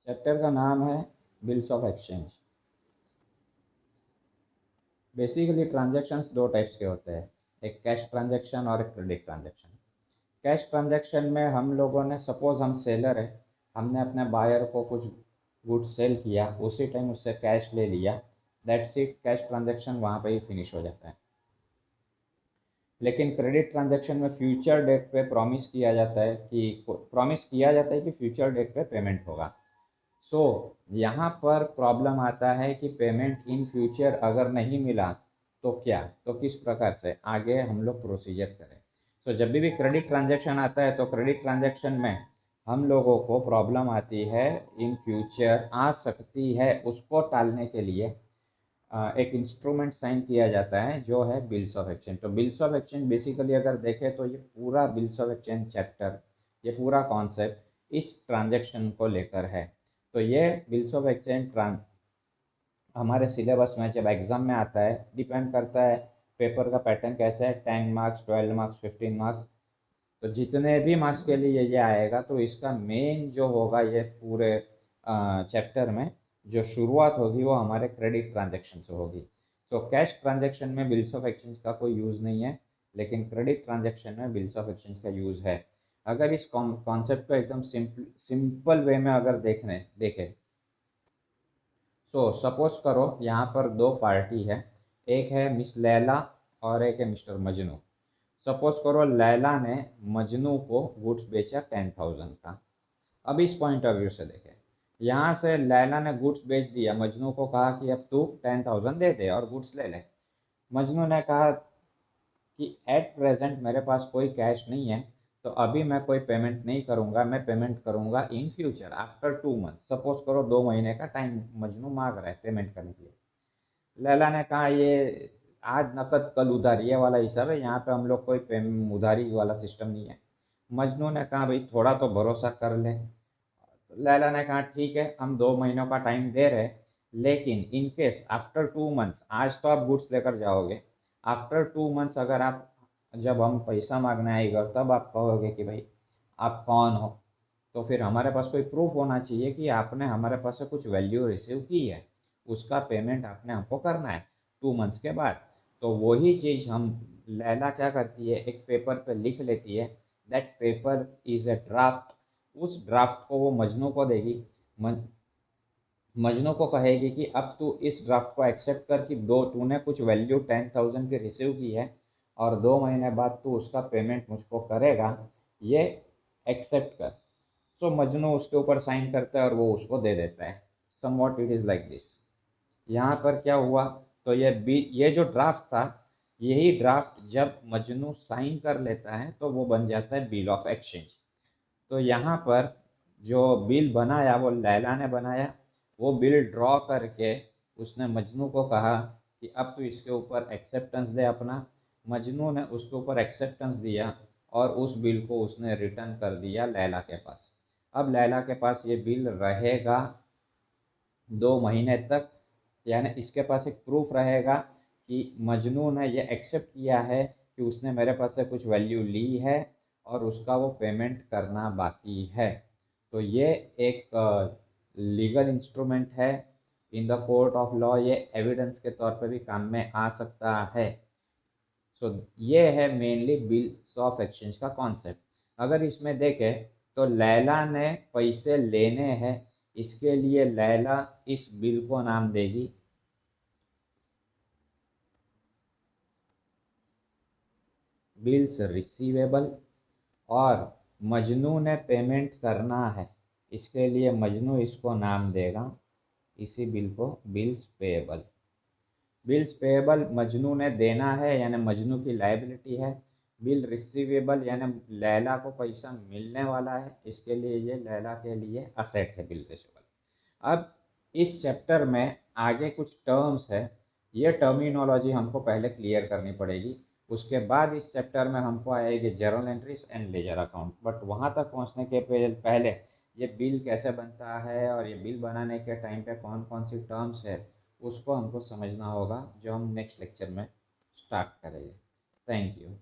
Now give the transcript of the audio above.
Chapter का नाम है bills of exchange. Basically transactions दो टाइप्स के होते हैं, एक कैश ट्रांजैक्शन और एक क्रेडिट ट्रांजैक्शन। कैश ट्रांजैक्शन में हम लोगों ने, सपोज हम सेलर है, हमने अपने बायर को कुछ गुड्स सेल किया, उसी टाइम उससे कैश ले लिया, दैट्स इट, कैश ट्रांजैक्शन वहाँ पे ही फिनिश हो जाता है। लेकिन क्रेडिट ट्रांजैक्शन में फ्यूचर डेट पे प्रॉमिस किया जाता है कि फ्यूचर डेट पे पेमेंट होगा। सो यहाँ पर प्रॉब्लम आता है कि पेमेंट इन फ्यूचर अगर नहीं मिला तो क्या, तो किस प्रकार से आगे हम लोग प्रोसीजर करें। तो जब भी क्रेडिट ट्रांजैक्शन आता है तो क्रेडिट ट्रांजैक्शन में हम लोगों को प्रॉब्लम आती है, इन फ्यूचर आ सकती है, उसको टालने के लिए एक इंस्ट्रूमेंट साइन किया जाता है जो है बिल्स ऑफ एक्सचेंज। तो बिल्स ऑफ एक्सचेंज बेसिकली अगर देखें तो ये पूरा बिल्स ऑफ एक्सचेंज चैप्टर, ये पूरा कॉन्सेप्ट इस ट्रांजैक्शन को लेकर है। तो ये बिल्स ऑफ एक्सचेंज हमारे सिलेबस में जब एग्जाम में आता है, डिपेंड करता है पेपर का पैटर्न कैसा है, 10 मार्क्स, 12 मार्क्स, 15 मार्क्स, तो जितने भी मार्क्स के लिए ये आएगा तो इसका मेन जो होगा ये पूरे चैप्टर में जो शुरुआत होगी वो हमारे क्रेडिट ट्रांजैक्शन से होगी। तो कैश ट्रांजैक्शन में बिल्स ऑफ एक्सचेंज का कोई यूज़ नहीं है, लेकिन क्रेडिट ट्रांजैक्शन में बिल्स ऑफ एक्सचेंज का यूज़ है। अगर इस कॉन्सेप्ट को एकदम सिंपल वे में अगर देखें तो सपोज करो यहाँ पर दो पार्टी है, एक है मिस लैला और एक है मिस्टर मजनू। सपोज करो लैला ने मजनू को गुड्स बेचा 10,000 का। अब इस पॉइंट ऑफ व्यू से देखें, यहाँ से लैला ने गुड्स बेच दिया, मजनू को कहा कि अब तू 10,000 दे दे और गुड्स ले ले। मजनू ने कहा कि एट प्रेजेंट मेरे पास कोई कैश नहीं है, तो अभी मैं कोई पेमेंट नहीं करूँगा, मैं पेमेंट करूँगा in future after 2 month. Suppose करो 2 महीने का टाइम मजनू मांग रहा है पेमेंट करने के लिए। लैला ने कहा ये आज नकद कल उधार, ये वाला हिसाब है, यहाँ पे हम लोग कोई उधारी वाला सिस्टम नहीं है। मजनू ने कहा भाई थोड़ा तो भरोसा कर ले। तो लैला ने कहा ठीक है, हम 2 महीनों का टाइम दे रहे, लेकिन इन केस आफ्टर 2 मंथ्स, आज तो आप गुड्स लेकर जाओगे, आफ्टर 2 मंथ्स अगर आप, जब हम पैसा मांगने आएगा तब आप कहोगे कि भाई आप कौन हो, तो फिर हमारे पास कोई प्रूफ होना चाहिए कि आपने हमारे पास से कुछ वैल्यू रिसीव की है, उसका पेमेंट आपने हमको करना है 2 मंथ्स के बाद। तो वही चीज़ हम, लैला क्या करती है, एक पेपर पे लिख लेती है, that paper is a draft. उस ड्राफ्ट को वो मजनू को देगी, मजनू को कहेगी कि अब तू इस ड्राफ्ट को एक्सेप्ट कर कि तूने कुछ वैल्यू 10,000 की रिसीव की है और 2 महीने बाद तू उसका पेमेंट मुझको करेगा, ये एक्सेप्ट कर। सो मजनू उसके ऊपर साइन करता है और वो उसको दे देता है। Somewhat it is like this. यहाँ पर क्या हुआ, तो ये जो ड्राफ्ट था, यही ड्राफ्ट जब मजनू साइन कर लेता है तो वो बन जाता है बिल ऑफ एक्सचेंज। तो यहाँ पर जो बिल बनाया वो लैला ने बनाया, वो बिल ड्रॉ करके उसने मजनू को कहा कि अब तो इसके ऊपर एक्सेप्टेंस दे अपना। मजनू ने उसके ऊपर एक्सेप्टेंस दिया और उस बिल को उसने रिटर्न कर दिया लैला के पास। अब लैला के पास ये बिल रहेगा 2 महीने तक, यानी इसके पास एक प्रूफ रहेगा कि मजनू ने ये एक्सेप्ट किया है कि उसने मेरे पास से कुछ वैल्यू ली है और उसका वो पेमेंट करना बाकी है। तो ये एक लीगल इंस्ट्रूमेंट है in the court of law, ये एविडेंस के तौर पर भी काम में आ सकता है। सो ये है मेनली बिल्स ऑफ एक्सचेंज का कॉन्सेप्ट। अगर इसमें देखें तो लैला ने पैसे लेने हैं, इसके लिए लैला इस बिल को नाम देगी बिल्स रिसीवेबल, और मजनू ने पेमेंट करना है, इसके लिए मजनू इसको नाम देगा, इसी बिल को bills payable. Bills payable Majnu ने देना है यानी मजनू की लाइबिलिटी है। बिल रिसीवेबल यानी लैला को पैसा मिलने वाला है, इसके लिए ये लैला के लिए असेट है बिल रिसीवेबल। अब इस चैप्टर में आगे कुछ टर्म्स है, ये टर्मिनोलॉजी हमको पहले क्लियर करनी पड़ेगी। उसके बाद इस चैप्टर में हमको आएगी journal entries and ledger account. But वहाँ तक पहुँचने के पहले ये बिल कैसे बनता है और ये बिल बनाने के टाइम पे कौन कौन सी टर्म्स है, उसको हमको समझना होगा, जो हम नेक्स्ट लेक्चर में स्टार्ट करेंगे। Thank you.